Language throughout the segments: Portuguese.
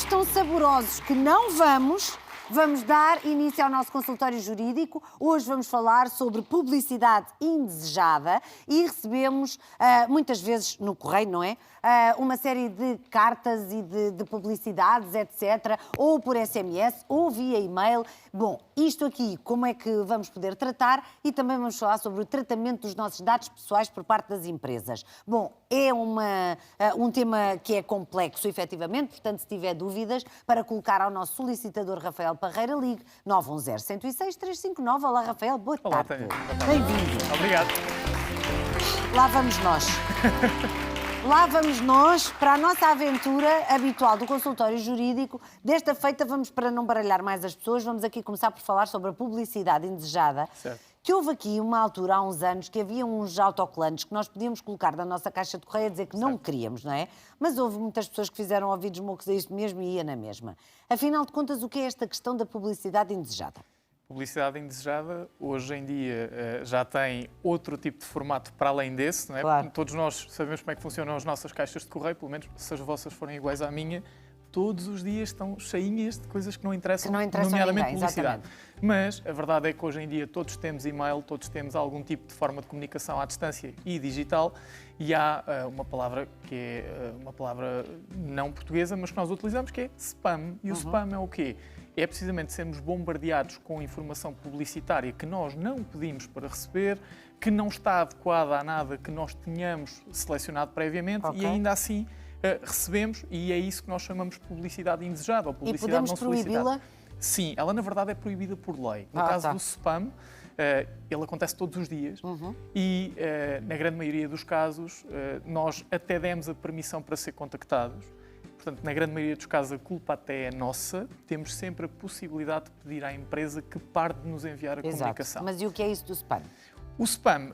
Tão saborosos que não vamos dar início ao nosso consultório jurídico. Hoje vamos falar sobre publicidade indesejada e recebemos, muitas vezes no correio, não é? Uma série de cartas e de publicidades, etc. Ou por SMS, ou via e-mail. Bom, isto aqui, como é que vamos poder tratar? E também vamos falar sobre o tratamento dos nossos dados pessoais por parte das empresas. Bom, é um tema que é complexo, efetivamente, portanto, se tiver dúvidas, para colocar ao nosso solicitador Rafael Parreira, ligue 910-106-359. Olá, Rafael, boa tarde. Bem-vindo. Obrigado. Lá vamos nós. Lá vamos nós para a nossa aventura habitual do consultório jurídico. Desta feita, vamos, para não baralhar mais as pessoas, vamos aqui começar por falar sobre a publicidade indesejada. Certo. Que houve aqui uma altura, há uns anos, que havia uns autocolantes que nós podíamos colocar na nossa caixa de correio a dizer que não queríamos, não é? Mas houve muitas pessoas que fizeram ouvidos moucos a isto mesmo e ia na mesma. Afinal de contas, o que é esta questão da publicidade indesejada? Publicidade indesejada, hoje em dia, já tem outro tipo de formato para além desse, não é? Claro. Todos nós sabemos como é que funcionam as nossas caixas de correio, pelo menos se as vossas forem iguais à minha, todos os dias estão cheinhas de coisas que não interessam nomeadamente ninguém, publicidade. Mas a verdade é que hoje em dia todos temos e-mail, todos temos algum tipo de forma de comunicação à distância e digital, e há uma palavra que é uma palavra não portuguesa, mas que nós utilizamos, que é spam. E o spam é o quê? É precisamente sermos bombardeados com informação publicitária que nós não pedimos para receber, que não está adequada a nada que nós tenhamos selecionado previamente e ainda assim recebemos, e é isso que nós chamamos de publicidade indesejada ou publicidade não solicitada. E podemos proibi-la? Sim, ela na verdade é proibida por lei. No caso do spam, ele acontece todos os dias e na grande maioria dos casos nós até demos a permissão para ser contactados. Portanto, na grande maioria dos casos, a culpa até é nossa. Temos sempre a possibilidade de pedir à empresa que pare de nos enviar a comunicação. Mas e o que é isso do spam? O spam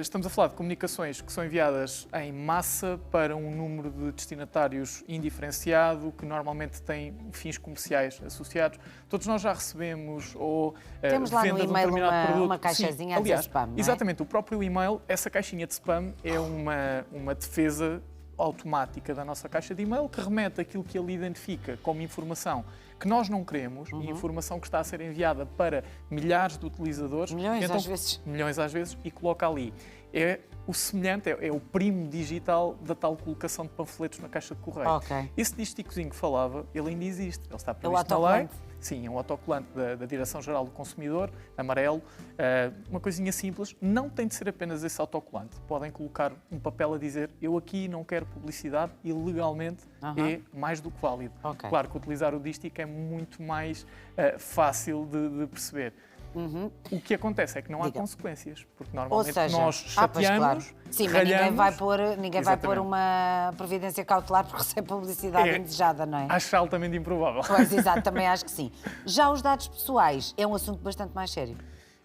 estamos a falar de comunicações que são enviadas em massa para um número de destinatários indiferenciado, que normalmente tem fins comerciais associados. Todos nós já recebemos ou temos lá no venda de um e-mail determinado produto. uma caixazinha a dizer spam, não é? Exatamente, o próprio e-mail, essa caixinha de spam é uma defesa automática da nossa caixa de e-mail que remete aquilo que ele identifica como informação que nós não queremos e informação que está a ser enviada para milhares de utilizadores. Milhões às vezes. Milhões às vezes, e coloca ali. É o semelhante, é o primo digital da tal colocação de panfletos na caixa de correio. Ok. Esse dísticozinho que falava, ele ainda existe. Ele está É o previsto na lei. autocolante? Sim, é um autocolante da Direção-Geral do Consumidor, amarelo. Uma coisinha simples. Não tem de ser apenas esse autocolante. Podem colocar um papel a dizer eu aqui não quero publicidade e legalmente é mais do que válido. Ok. Claro que utilizar o dístico é muito mais fácil de perceber. O que acontece é que não há consequências, porque normalmente nós chateamos, claro. Sim, mas ninguém vai pôr uma providência cautelar porque recebe publicidade indesejada, não é? Acho altamente improvável. Pois, exato, também acho que sim. Já os dados pessoais é um assunto bastante mais sério.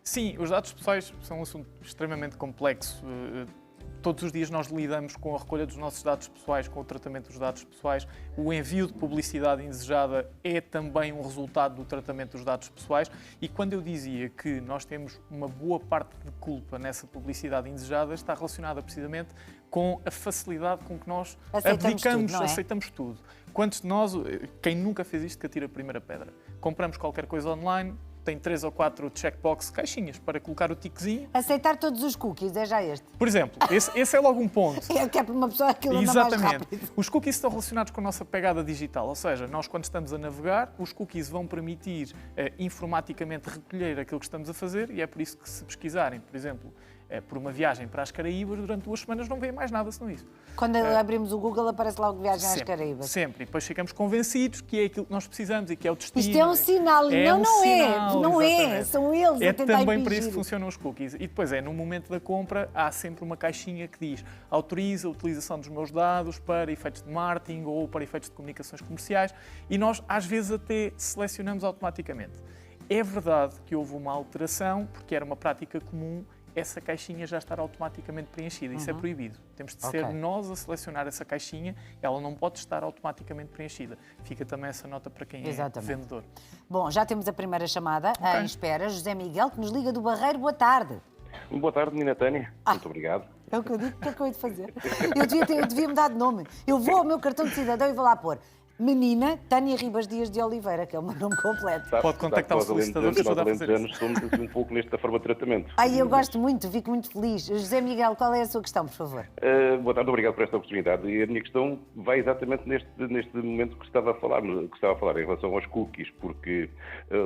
Sim, os dados pessoais são um assunto extremamente complexo. Todos os dias nós lidamos com a recolha dos nossos dados pessoais, com o tratamento dos dados pessoais. O envio de publicidade indesejada é também um resultado do tratamento dos dados pessoais. E quando eu dizia que nós temos uma boa parte de culpa nessa publicidade indesejada, está relacionada precisamente com a facilidade com que nós aceitamos tudo. Quantos de nós, quem nunca fez isto, que atira a primeira pedra? Compramos qualquer coisa online, tem 3 ou 4 checkbox, caixinhas, para colocar o tiquezinho. Aceitar todos os cookies, é já este. Por exemplo, esse é logo um ponto. Que é para uma pessoa aquilo anda mais rápido. Os cookies estão relacionados com a nossa pegada digital, ou seja, nós quando estamos a navegar, os cookies vão permitir informaticamente recolher aquilo que estamos a fazer e é por isso que se pesquisarem, por exemplo, por uma viagem para as Caraíbas, durante 2 semanas não vêem mais nada senão isso. Quando abrimos o Google aparece logo viagem às Caraíbas. Sempre. E depois ficamos convencidos que é aquilo que nós precisamos e que é o destino. Isto é um sinal. Não é. São eles a tentar também impingir. para isso que funcionam os cookies. E depois no momento da compra, há sempre uma caixinha que diz autoriza a utilização dos meus dados para efeitos de marketing ou para efeitos de comunicações comerciais e nós às vezes até selecionamos automaticamente. É verdade que houve uma alteração, porque era uma prática comum essa caixinha já estar automaticamente preenchida. Isso é proibido. Temos de ser nós a selecionar essa caixinha, ela não pode estar automaticamente preenchida. Fica também essa nota para quem é vendedor. Bom, já temos a primeira chamada em espera. José Miguel, que nos liga do Barreiro. Boa tarde. Boa tarde, menina Tânia. Muito obrigado. É o que eu digo, o que é que eu hei de fazer? Eu devia mudar de nome. Eu vou ao meu cartão de cidadão e vou lá pôr Menina Tânia Ribas Dias de Oliveira, que é o meu nome completo. Pode contactar o solicitador que ajuda a fazer isso. Nós somos assim um pouco nesta forma de tratamento. Ai, eu gosto muito, fico muito feliz. José Miguel, qual é a sua questão, por favor? Boa tarde, obrigado por esta oportunidade. E a minha questão vai exatamente neste momento que estava a falar em relação aos cookies, porque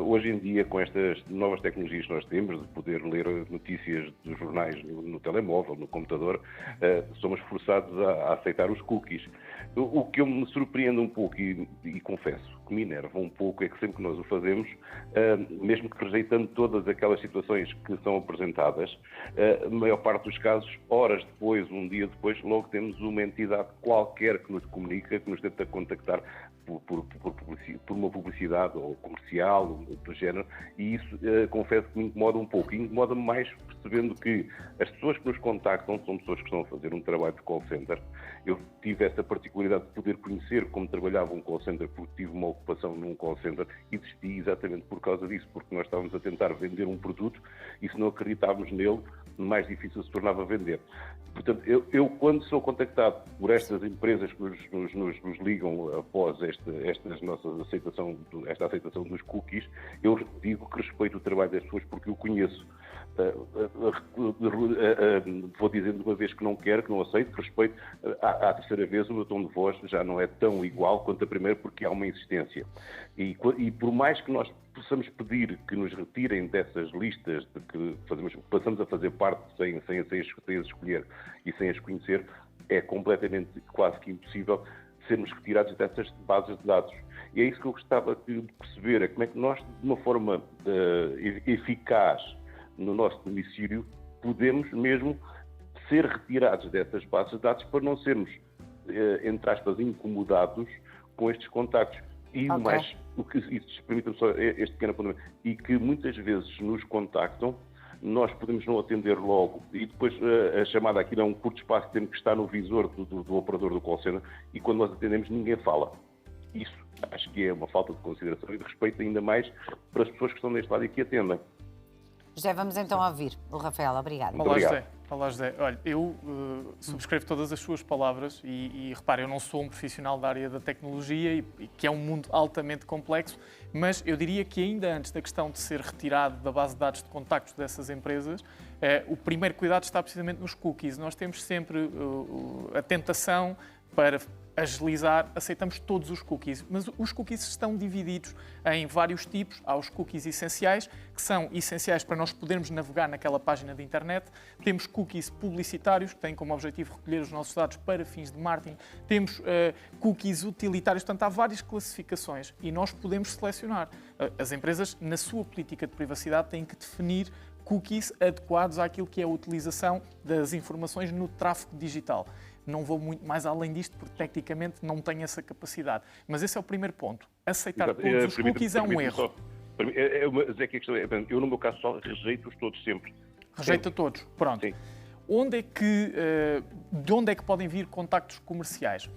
hoje em dia, com estas novas tecnologias que nós temos, de poder ler notícias dos jornais no telemóvel, no computador, somos forçados a aceitar os cookies. O que eu me surpreendo um pouco e confesso que me enerva um pouco é que sempre que nós o fazemos, mesmo que rejeitando todas aquelas situações que são apresentadas, a maior parte dos casos, horas depois, um dia depois, logo temos uma entidade qualquer que nos comunica, que nos tenta contactar por uma publicidade ou comercial, do género, e isso confesso que me incomoda um pouco. Incomoda-me mais percebendo que as pessoas que nos contactam são pessoas que estão a fazer um trabalho de call center. Eu tive essa particularidade de poder conhecer como trabalhava um call center, porque tive uma ocupação num call center e desisti exatamente por causa disso, porque nós estávamos a tentar vender um produto e se não acreditávamos nele, mais difícil se tornava vender. Portanto, eu quando sou contactado por estas empresas que nos ligam após esta aceitação dos cookies, eu digo que respeito o trabalho das pessoas porque eu conheço. Vou dizendo uma vez que não quero, que não aceito, que respeito. À terceira vez o meu tom de voz já não é tão igual quanto a primeira porque há uma insistência. E por mais que nós possamos pedir que nos retirem dessas listas de que passamos a fazer parte sem as escolher e sem as conhecer, é completamente, quase que impossível sermos retirados dessas bases de dados. E é isso que eu gostava de perceber, é como é que nós, de uma forma eficaz no nosso domicílio, podemos mesmo ser retirados dessas bases de dados para não sermos, entre aspas, incomodados com estes contactos. E Okay. mais, permita-me só este pequeno apontamento, e que muitas vezes nos contactam, nós podemos não atender logo, e depois a chamada aqui é um curto espaço que temos que estar no visor do operador do call center, e quando nós atendemos ninguém fala. Isso acho que é uma falta de consideração e de respeito ainda mais para as pessoas que estão neste lado e que atendem. José, vamos então ouvir o Rafael. Obrigada. Muito obrigado. Olá, José. Olha, eu subscrevo todas as suas palavras e repare, eu não sou um profissional da área da tecnologia e que é um mundo altamente complexo, mas eu diria que ainda antes da questão de ser retirado da base de dados de contactos dessas empresas, o primeiro cuidado está precisamente nos cookies. Nós temos sempre a tentação para agilizar, aceitamos todos os cookies, mas os cookies estão divididos em vários tipos. Há os cookies essenciais, que são essenciais para nós podermos navegar naquela página de internet. Temos cookies publicitários, que têm como objetivo recolher os nossos dados para fins de marketing. Temos cookies utilitários, portanto há várias classificações e nós podemos selecionar. As empresas, na sua política de privacidade, têm que definir cookies adequados àquilo que é a utilização das informações no tráfego digital. Não vou muito mais além disto, porque tecnicamente não tenho essa capacidade. Mas esse é o primeiro ponto. Aceitar todos os cookies é um erro. Eu, no meu caso, só rejeito-os todos sempre. Rejeita todos. Pronto. Sim. De onde é que podem vir contactos comerciais?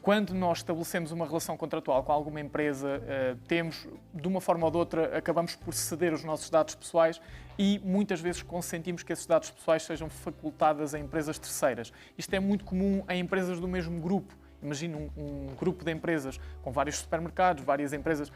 Quando nós estabelecemos uma relação contratual com alguma empresa, temos, de uma forma ou de outra, acabamos por ceder os nossos dados pessoais e muitas vezes consentimos que esses dados pessoais sejam facultados a empresas terceiras. Isto é muito comum em empresas do mesmo grupo. Imagina um grupo de empresas com vários supermercados, várias empresas,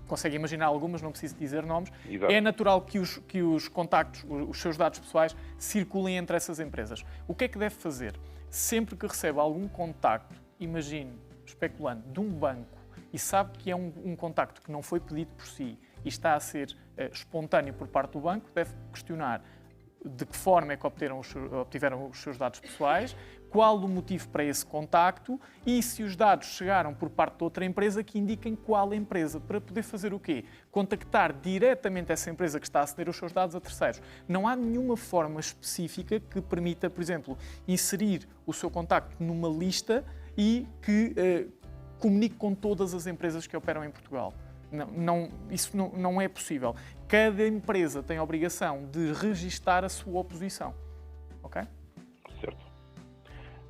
consegue imaginar algumas, não preciso dizer nomes. Exato. É natural que os contactos, os seus dados pessoais, circulem entre essas empresas. O que é que deve fazer? Sempre que receba algum contacto, imagine, especulando, de um banco e sabe que é um contacto que não foi pedido por si e está a ser espontâneo por parte do banco, deve questionar de que forma é que obtiveram os seus dados pessoais, qual o motivo para esse contacto e se os dados chegaram por parte de outra empresa, que indiquem qual empresa, para poder fazer o quê? Contactar diretamente essa empresa que está a ceder os seus dados a terceiros. Não há nenhuma forma específica que permita, por exemplo, inserir o seu contacto numa lista e que comunique com todas as empresas que operam em Portugal. Isso não é possível. Cada empresa tem a obrigação de registar a sua oposição. Ok? Certo.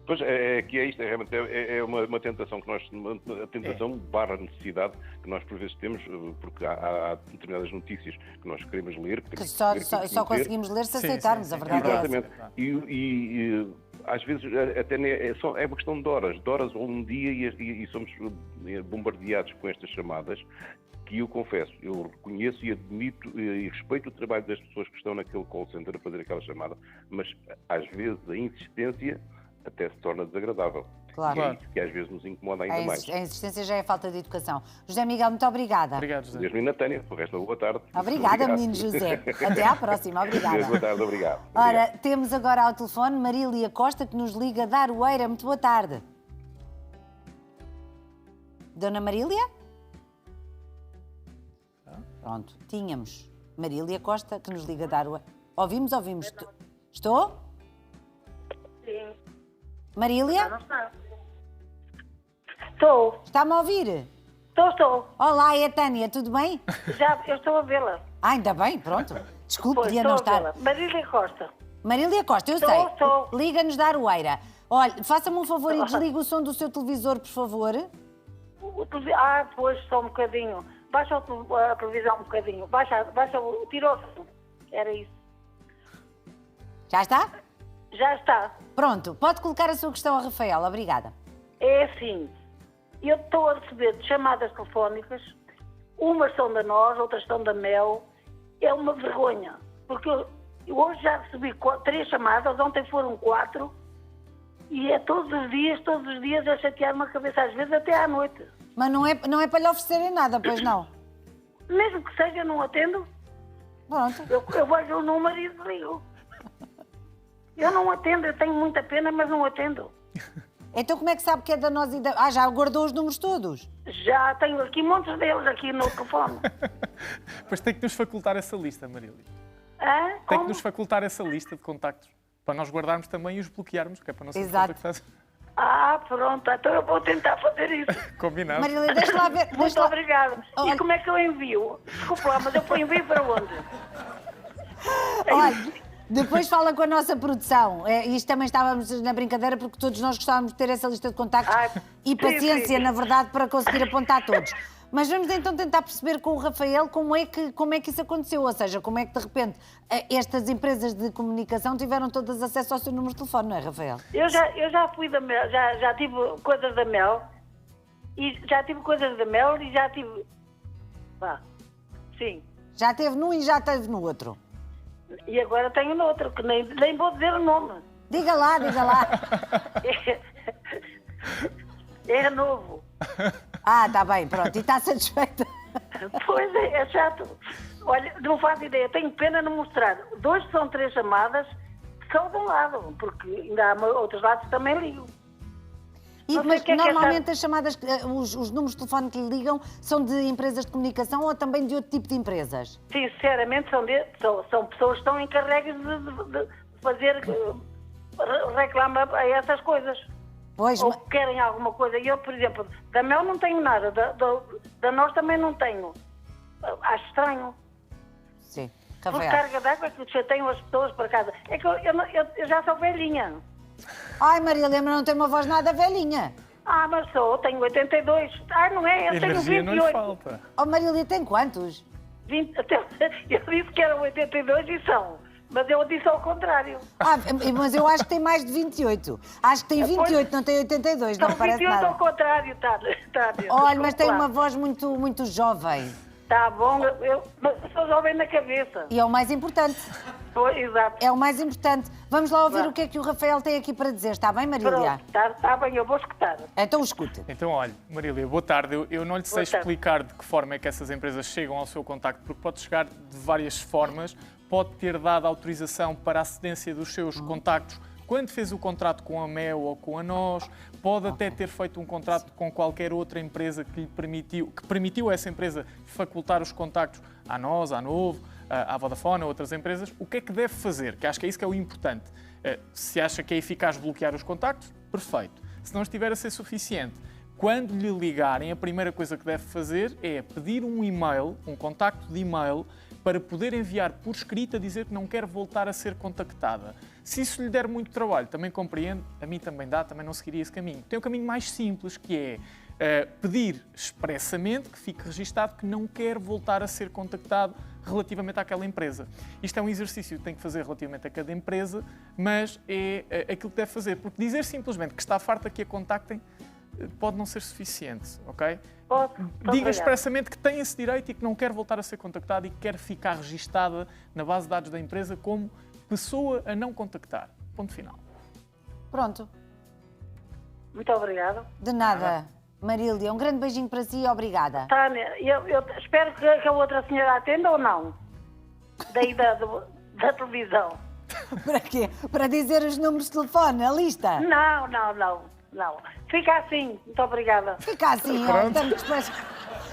Pois é que é isto, realmente é uma tentação que nós, a tentação barra necessidade que nós por vezes temos, porque há determinadas notícias que nós queremos ler, que Que queremos só conseguimos ler se aceitarmos, a verdade Exatamente. é essa. E às vezes até é uma questão de horas ou um dia e somos bombardeados com estas chamadas, que eu confesso, eu reconheço e admito e respeito o trabalho das pessoas que estão naquele call center a fazer aquela chamada, mas às vezes a insistência até se torna desagradável. Claro. E é isso que às vezes nos incomoda ainda mais. A insistência já é falta de educação. José Miguel, muito obrigada. Obrigado, José. Mesmo e Natânia, o resto, boa tarde. Obrigada, menino José. Até à próxima, obrigada. Boa tarde, obrigado. Ora, temos agora ao telefone Marília Costa, que nos liga da Aroeira. Muito boa tarde. Dona Marília? Pronto, tínhamos Marília Costa, que nos liga da Aroeira. Ouvimos? Estou? Sim. Marília? Não está. Estou. Está-me a ouvir? Estou. Olá, é a Tânia, tudo bem? Já, eu estou a vê-la. Ainda bem, pronto. Desculpe, Pois, podia estou não a estar. vê-la. Marília Costa. Marília Costa, eu Estou, sei. estou. Liga-nos da Aroeira. Olha, faça-me um favor e desliga o som do seu televisor, por favor. Pois, só um bocadinho. Baixa a televisão um bocadinho. Tira o som. Era isso. Já está? Já está. Pronto, pode colocar a sua questão a Rafael. Obrigada. É assim, eu estou a receber chamadas telefónicas, umas são da nós, outras são da Mel. É uma vergonha, porque eu hoje já recebi 3 chamadas, ontem foram 4, e é todos os dias a chatear-me a cabeça, às vezes até à noite. Mas não é para lhe oferecerem nada, pois não? Mesmo que seja, eu não atendo. Pronto. Eu vejo o número e desligo. Eu não atendo, eu tenho muita pena, mas não atendo. Então como é que sabe que é da nós e da... Ah, já guardou os números todos? Já tenho aqui montes deles aqui no telefone. Pois tem que nos facultar essa lista, Marília. Hã? Tem Como? que nos facultar essa lista de contactos, para nós guardarmos também e os bloquearmos, que é para não ser Exato. contactados. Pronto, então eu vou tentar fazer isso. Combinado. Marília, deixa lá ver. Muito Deixa lá... obrigada. Olha- E como é que eu envio? Desculpa lá, mas eu envio para onde? Olha, depois fala com a nossa produção. Isto também estávamos na brincadeira porque todos nós gostávamos de ter essa lista de contactos e sim, paciência, sim. na verdade, para conseguir apontar todos. Mas vamos então tentar perceber com o Rafael como é que isso aconteceu, ou seja, como é que de repente estas empresas de comunicação tiveram todas acesso ao seu número de telefone, não é, Rafael? Eu já fui da Mel, já tive coisas da Mel, e já tive sim. Já teve num e já teve no outro. E agora tenho no outro, que nem vou dizer o nome. Diga lá, diga lá. É novo. Ah, está bem, pronto. E está satisfeita? Pois é chato. Olha, não faço ideia, tenho pena de mostrar. 2 são 3 chamadas só de um lado, porque ainda há outros lados que também ligo. Não sei Mas o que é que é normalmente as chamadas, os números de telefone que lhe ligam são de empresas de comunicação ou também de outro tipo de empresas? Sinceramente, são pessoas que estão encarregues de fazer reclama a essas coisas. Pois, Ou querem alguma coisa. Eu, por exemplo, da Mel não tenho nada, da nós também não tenho. Acho estranho. sim, Por Rafael. carga d'água que chateiam as pessoas para casa. É que eu já sou velhinha. Ai, Maria Helena, não tem uma voz nada velhinha. Mas tenho 82. Não é? Eu tenho Energia não lhe 28. falta. Oh, Maria Helena, tem quantos? 20, eu disse que eram 82 e são. Mas eu disse ao contrário. Mas eu acho que tem mais de 28. Acho que tem 28, não tem 82, São não parece 28 nada. ao contrário, tá. Olha, mas tem uma voz muito jovem. Tá bom, mas eu sou jovem na cabeça. E é o mais importante. Pois, exato. É o mais importante. Vamos lá ouvir Vá. o que é que o Rafael tem aqui para dizer. Está bem, Marília? Pronto, tá bem, eu vou escutar. Então escute. Então, olha, Marília, boa tarde. Eu não lhe sei Boa tarde. explicar de que forma é que essas empresas chegam ao seu contacto, porque pode chegar de várias formas. Pode ter dado autorização para a cedência dos seus contactos quando fez o contrato com a Mel ou com a Nós. Pode até ter feito um contrato com qualquer outra empresa que permitiu a essa empresa facultar os contactos à Nós, à Novo, à Vodafone, a outras empresas. O que é que deve fazer? Que acho que é isso que é o importante. Se acha que é eficaz bloquear os contactos, perfeito. Se não estiver a ser suficiente, quando lhe ligarem, a primeira coisa que deve fazer é pedir um e-mail, um contacto de e-mail, para poder enviar por escrito a dizer que não quer voltar a ser contactada. Se isso lhe der muito trabalho, também compreendo, a mim também dá, também não seguiria esse caminho. Tem um caminho mais simples, que é pedir expressamente que fique registado que não quer voltar a ser contactado relativamente àquela empresa. Isto é um exercício que tem que fazer relativamente a cada empresa, mas é aquilo que deve fazer, porque dizer simplesmente que está farta que a contactem pode não ser suficiente, ok? Diga expressamente que tem esse direito e que não quer voltar a ser contactado e que quer ficar registada na base de dados da empresa como pessoa a não contactar. Ponto final. Pronto. Muito obrigada. De nada. Marília, um grande beijinho para si e obrigada. Tânia, eu espero que a outra senhora atenda ou não? Daí da televisão. Para quê? Para dizer os números de telefone, a lista? Não. Fica assim. Muito obrigada. Fica assim, ó.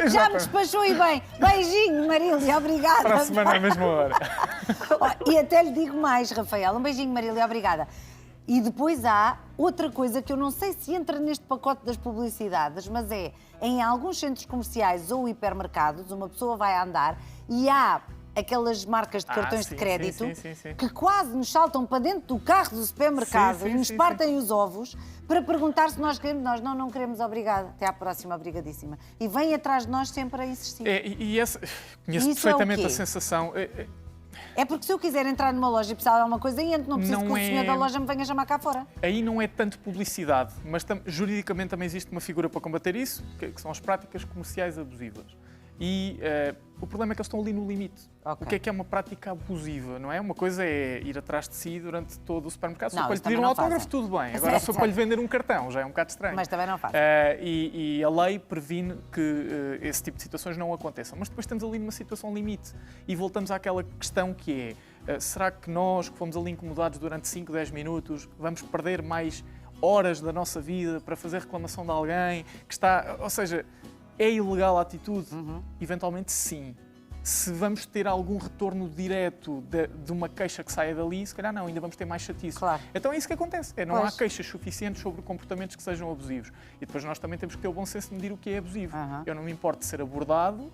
Já me despachou e bem. Beijinho, Marília, obrigada. Para a semana à mesma hora. E até lhe digo mais, Rafael. Um beijinho, Marília, obrigada. E depois há outra coisa que eu não sei se entra neste pacote das publicidades, mas em alguns centros comerciais ou hipermercados, uma pessoa vai andar e há aquelas marcas de cartões de crédito que quase nos saltam para dentro do carro do supermercado e nos partem os ovos para perguntar se nós queremos. Nós não queremos, obrigada. Até à próxima, obrigadíssima. E vem atrás de nós sempre a insistir. Conheço perfeitamente a sensação. É porque se eu quiser entrar numa loja e precisar de alguma coisa, entro, não preciso que o senhor da loja me venha chamar cá fora. Aí não é tanto publicidade, mas juridicamente também existe uma figura para combater isso, que são as práticas comerciais abusivas. E o problema é que eles estão ali no limite. Okay. O que é uma prática abusiva, não é? Uma coisa é ir atrás de si durante todo o supermercado. Se for para lhe pedir um autógrafo, tudo bem. Agora, se for para lhe vender um cartão, já é um bocado estranho. Mas também não faz. E a lei previne que esse tipo de situações não aconteçam. Mas depois estamos ali numa situação limite. E voltamos àquela questão que é, será que nós, que fomos ali incomodados durante 5, 10 minutos, vamos perder mais horas da nossa vida para fazer reclamação de alguém que está... Ou seja... É ilegal a atitude? Eventualmente sim. Se vamos ter algum retorno direto de uma queixa que saia dali, se calhar não, ainda vamos ter mais chatice. Claro. Então é isso que acontece. Não há queixas suficientes sobre comportamentos que sejam abusivos. E depois nós também temos que ter o bom senso de medir o que é abusivo. Eu não me importo de ser abordado,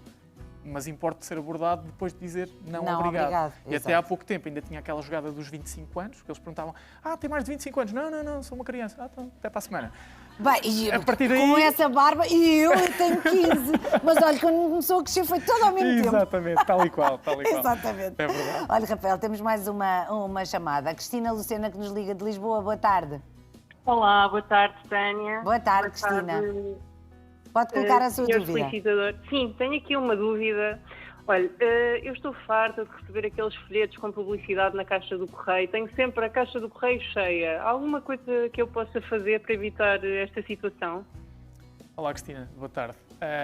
mas importa de ser abordado depois de dizer não obrigado. E até há pouco tempo ainda tinha aquela jogada dos 25 anos, que eles perguntavam, tem mais de 25 anos? Não, sou uma criança. Então, até para a semana. Bem, a partir daí... com essa barba, e eu tenho 15. Mas olha, quando começou a crescer foi todo ao mesmo tempo. Exatamente, tal e qual. Exatamente. É verdade. Olha, Rafael, temos mais uma chamada. A Cristina Lucena, que nos liga de Lisboa. Boa tarde. Olá, boa tarde, Tânia. Boa tarde, Cristina. Pode colocar a sua dúvida. Sim, tenho aqui uma dúvida. Olha, eu estou farta de receber aqueles folhetos com publicidade na caixa do correio. Tenho sempre a caixa do correio cheia. Há alguma coisa que eu possa fazer para evitar esta situação? Olá, Cristina. Boa tarde.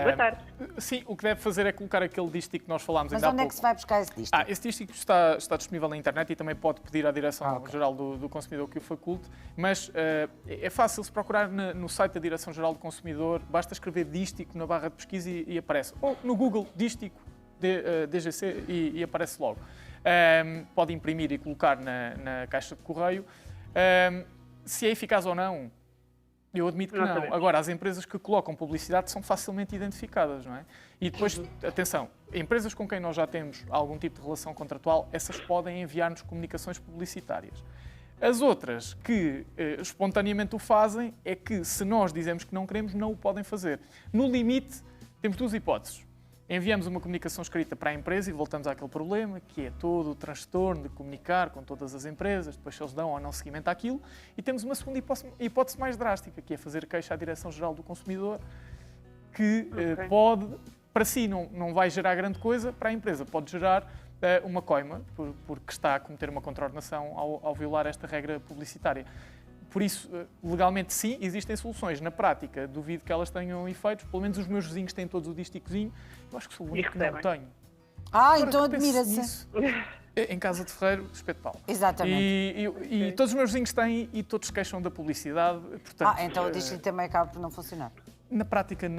Boa tarde. Sim, o que deve fazer é colocar aquele dístico que nós falámos ainda há pouco. Mas onde é que se vai buscar esse dístico? Esse dístico está disponível na internet e também pode pedir à Direção-Geral do Consumidor que o faculte, mas é fácil se procurar no site da Direção-Geral do Consumidor, basta escrever dístico na barra de pesquisa e aparece. Ou no Google, dístico, DGC e aparece logo. Pode imprimir e colocar na caixa de correio. Se é eficaz ou não, eu admito que não. Agora, as empresas que colocam publicidade são facilmente identificadas, não é? E depois, atenção, empresas com quem nós já temos algum tipo de relação contratual, essas podem enviar-nos comunicações publicitárias. As outras que espontaneamente o fazem é que, se nós dizemos que não queremos, não o podem fazer. No limite, temos duas hipóteses. Enviamos uma comunicação escrita para a empresa e voltamos àquele problema, que é todo o transtorno de comunicar com todas as empresas, depois se eles dão ou não seguimento àquilo. E temos uma segunda hipótese mais drástica, que é fazer queixa à Direção-Geral do Consumidor, que pode, para si não vai gerar grande coisa, para a empresa pode gerar uma coima, porque está a cometer uma contraordenação ao violar esta regra publicitária. Por isso, legalmente sim, existem soluções. Na prática, duvido que elas tenham efeitos. Pelo menos os meus vizinhos têm todos o dísticozinho. Eu acho que sou o único que não tenho. Então admira-se. Em casa de ferreiro, espeto de pau. Exatamente. E todos os meus vizinhos têm e todos se queixam da publicidade. Portanto, então o dístico também acaba por não funcionar. Na prática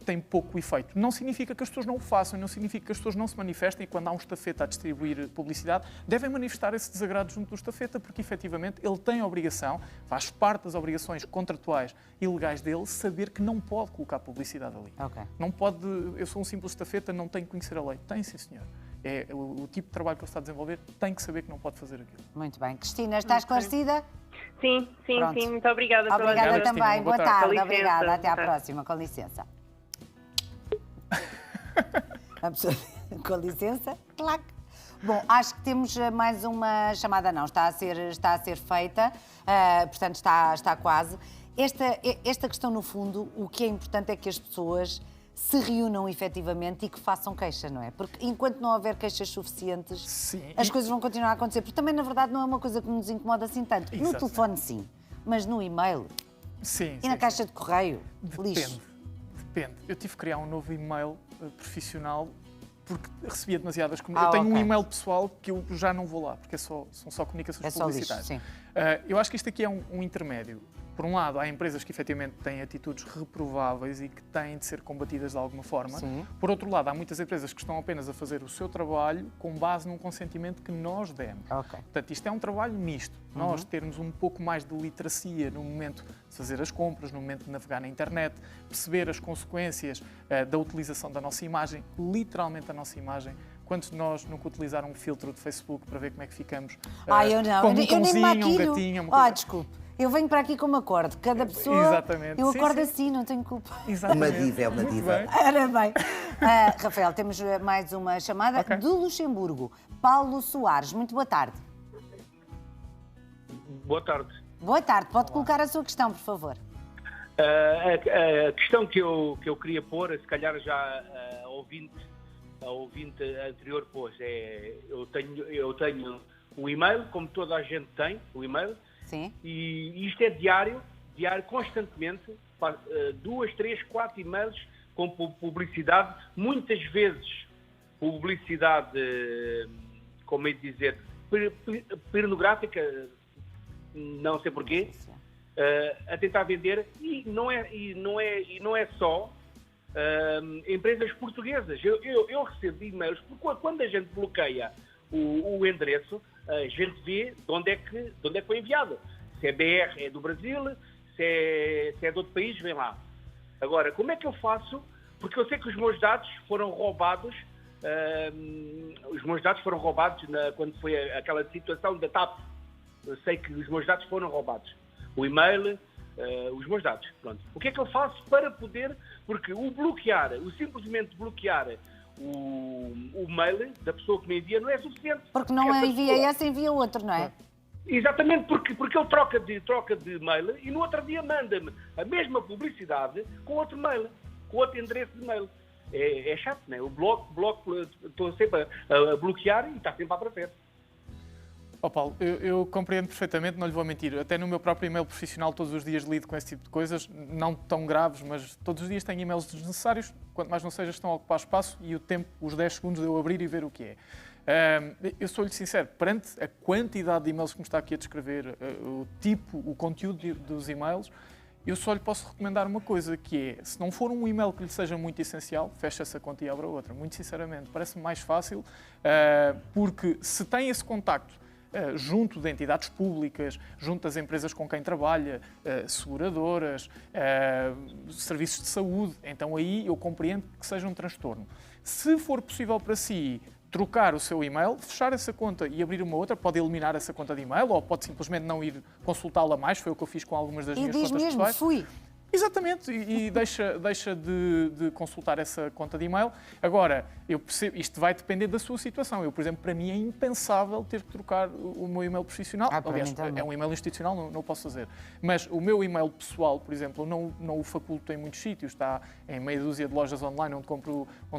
tem pouco efeito. Não significa que as pessoas não o façam, não significa que as pessoas não se manifestem e quando há um estafeta a distribuir publicidade, devem manifestar esse desagrado junto do estafeta, porque efetivamente ele tem a obrigação, faz parte das obrigações contratuais e legais dele, saber que não pode colocar publicidade ali. Não pode, eu sou um simples estafeta, não tenho que conhecer a lei. Tem, sim senhor. É o tipo de trabalho que ele está a desenvolver, tem que saber que não pode fazer aquilo. Muito bem. Cristina, está esclarecida? Sim, Pronto. sim, muito obrigada pela Obrigada ajuda. Cristina. também. Boa Boa tarde. tarde. Com Obrigada. licença. Até à Boa tarde. próxima. Com licença. Com licença. Clac. Bom, acho que temos mais uma chamada, não, está a ser feita, portanto está quase. Esta questão, no fundo, o que é importante é que as pessoas se reúnam efetivamente e que façam queixa, não é? Porque enquanto não houver queixas suficientes, Sim. as coisas vão continuar a acontecer. Porque também, na verdade, não é uma coisa que nos incomoda assim tanto. No Exatamente. telefone, sim, mas no e-mail Sim, e na caixa de correio, lixo. Depende. Eu tive que criar um novo e-mail profissional porque recebia demasiadas Ah, comunicações. Eu tenho um ok. e-mail pessoal que eu já não vou lá, porque são só comunicações É só lixo, publicitárias. sim. Eu acho que isto aqui é um intermédio. Por um lado, há empresas que efetivamente têm atitudes reprováveis e que têm de ser combatidas de alguma forma. Sim. Por outro lado, há muitas empresas que estão apenas a fazer o seu trabalho com base num consentimento que nós demos. Ok. Portanto, isto é um trabalho misto. Nós termos um pouco mais de literacia no momento de fazer as compras, no momento de navegar na internet, perceber as consequências da utilização da nossa imagem, literalmente a nossa imagem. Quantos de nós nunca utilizaram um filtro de Facebook para ver como é que ficamos? Eu não. Como um eu nem me cãozinho, um maquilho. gatinho, uma coisa... Desculpe. Eu venho para aqui como acordo. Cada pessoa. Exatamente. Eu Sim, acordo sim. assim, não tenho culpa. Exatamente. Uma diva, é uma Muito diva. bem. Ora bem. Rafael, temos mais uma chamada Ok. do Luxemburgo. Paulo Soares, muito boa tarde. Boa tarde. Boa tarde. Pode colocar a sua questão, por favor. A questão que eu queria pôr, se calhar já a ouvinte anterior pôs, eu tenho um e-mail, como toda a gente tem, o e-mail, Sim. e isto é diário, constantemente, 2, 3, 4 e-mails com publicidade, muitas vezes publicidade, como é de dizer, pornográfica, não sei porquê, a tentar vender, e não é só empresas portuguesas. Eu recebo e-mails, porque quando a gente bloqueia o endereço, a gente vê de onde é que foi enviado. Se é BR, é do Brasil, se é de outro país, vem lá. Agora, como é que eu faço? Porque eu sei que os meus dados foram roubados, quando foi aquela situação da TAP. Eu sei que os meus dados foram roubados. O e-mail, os meus dados. Pronto. O que é que eu faço para poder... Porque simplesmente bloquear o mail da pessoa que me envia não é suficiente. Porque não Essa envia pessoa- esse, envia outro, não é? Exatamente, porque ele troca de mail e no outro dia manda-me a mesma publicidade com outro mail, com outro endereço de mail. É chato, não é? O bloco, estou sempre a bloquear e está sempre a aparecer. Paulo, eu compreendo perfeitamente, não lhe vou mentir. Até no meu próprio e-mail profissional, todos os dias lido com esse tipo de coisas, não tão graves, mas todos os dias tenho e-mails desnecessários, quanto mais não seja, estão a ocupar espaço e o tempo, os 10 segundos de eu abrir e ver o que é. Eu sou-lhe sincero, perante a quantidade de e-mails que me está aqui a descrever, o conteúdo dos e-mails, eu só lhe posso recomendar uma coisa, que é, se não for um e-mail que lhe seja muito essencial, feche essa conta e abra outra. Muito sinceramente, parece-me mais fácil, porque se tem esse contacto junto de entidades públicas, junto das empresas com quem trabalha, seguradoras, serviços de saúde, então aí eu compreendo que seja um transtorno. Se for possível para si trocar o seu e-mail, fechar essa conta e abrir uma outra, pode eliminar essa conta de e-mail ou pode simplesmente não ir consultá-la mais, foi o que eu fiz com algumas das E minhas diz contas mesmo, pessoais. fui. Exatamente, e deixa de consultar essa conta de e-mail. Agora, eu percebo, isto vai depender da sua situação. Eu, por exemplo, para mim é impensável ter que trocar o meu e-mail profissional. Para Aliás, mim também. é um e-mail institucional, não o posso fazer. Mas o meu e-mail pessoal, por exemplo, não o faculto em muitos sítios. Está em meia dúzia de lojas online onde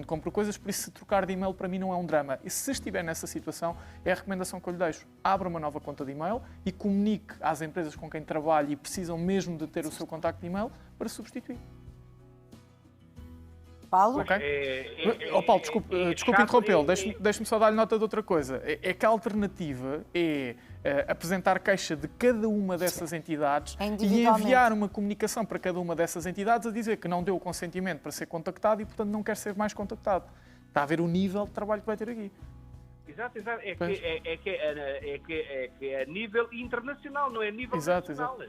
compro coisas, por isso se trocar de e-mail para mim não é um drama. E se estiver nessa situação, é a recomendação que eu lhe deixo. Abra uma nova conta de e-mail e comunique às empresas com quem trabalha e precisam mesmo de ter o seu contacto de e-mail para substituir. Paulo? Ok? Paulo, desculpe interrompê-lo. Deixe-me só dar-lhe nota de outra coisa. É que a alternativa é apresentar queixa de cada uma dessas entidades e Individualmente. enviar uma comunicação para cada uma dessas entidades a dizer que não deu o consentimento para ser contactado e, portanto, não quer ser mais contactado. Está a ver o nível de trabalho que vai ter aqui. Exato. É que é a nível internacional, não é a nível Exato, nacional.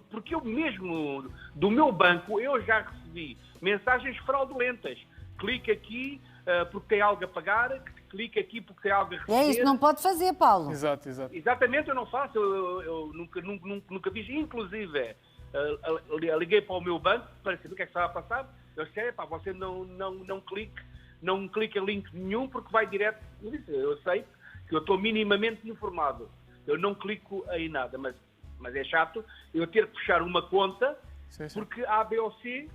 Porque eu mesmo, do meu banco, eu já recebi mensagens fraudulentas. Clique aqui porque tem algo a pagar, clique aqui porque tem algo a E receber. é isso, não pode fazer, Paulo. Exato, exato. Exatamente, eu não faço, eu nunca fiz, inclusive, liguei para o meu banco para saber o que é que estava a passar, eu disse, você não clique em link nenhum porque vai direto, eu sei que eu estou minimamente informado, eu não clico em nada, mas é chato eu ter que fechar uma conta Sim, sim. porque a A, B ou C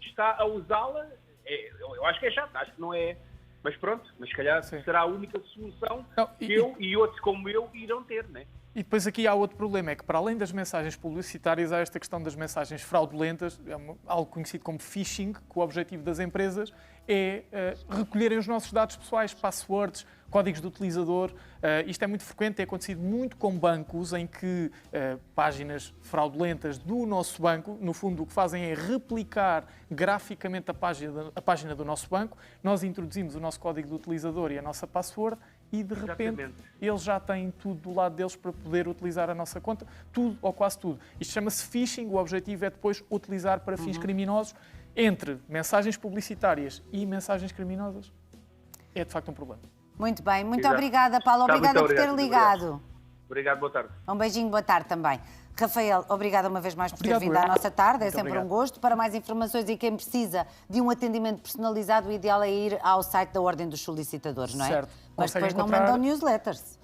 está a usá-la, eu acho que é chato, acho que não é, mas pronto, mas se calhar Sim. será a única solução Não, que eu e outros como eu irão ter, não é? E depois aqui há outro problema, é que para além das mensagens publicitárias, há esta questão das mensagens fraudulentas, algo conhecido como phishing, que o objetivo das empresas é recolherem os nossos dados pessoais, passwords, códigos de utilizador. Isto é muito frequente, tem acontecido muito com bancos em que páginas fraudulentas do nosso banco, no fundo o que fazem é replicar graficamente a página do nosso banco, nós introduzimos o nosso código de utilizador e a nossa password, e de repente Exatamente. eles já têm tudo do lado deles para poder utilizar a nossa conta, tudo ou quase tudo. Isto chama-se phishing, o objetivo é depois utilizar para fins criminosos. Entre mensagens publicitárias e mensagens criminosas, é de facto um problema. Muito bem, muito Exato. obrigada, Paulo. Tá, Obrigada muito por ter obrigado, ligado. Obrigado, boa tarde. Um beijinho, boa tarde também. Rafael, obrigada uma vez mais por ter Obrigado, vindo eu. à nossa tarde, é Muito sempre obrigado. um gosto. Para mais informações e quem precisa de um atendimento personalizado, o ideal é ir ao site da Ordem dos Solicitadores, não é? Certo. Mas Conseguem depois não encontrar- mandam newsletters.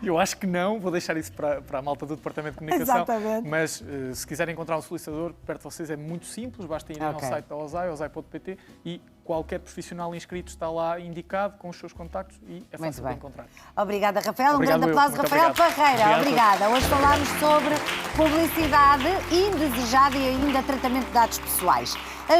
Eu acho que não, vou deixar isso para a malta do Departamento de Comunicação. Exatamente. Mas se quiserem encontrar um solicitador perto de vocês é muito simples, basta ir ao Ok. site da OSAI, osai.pt, e qualquer profissional inscrito está lá indicado com os seus contactos e é Muito fácil de bem. encontrar. Obrigada, Rafael. Obrigado, Um grande eu. aplauso, Muito Rafael obrigado. Parreira. Obrigado a Obrigada. Hoje falámos sobre publicidade indesejada e ainda tratamento de dados pessoais.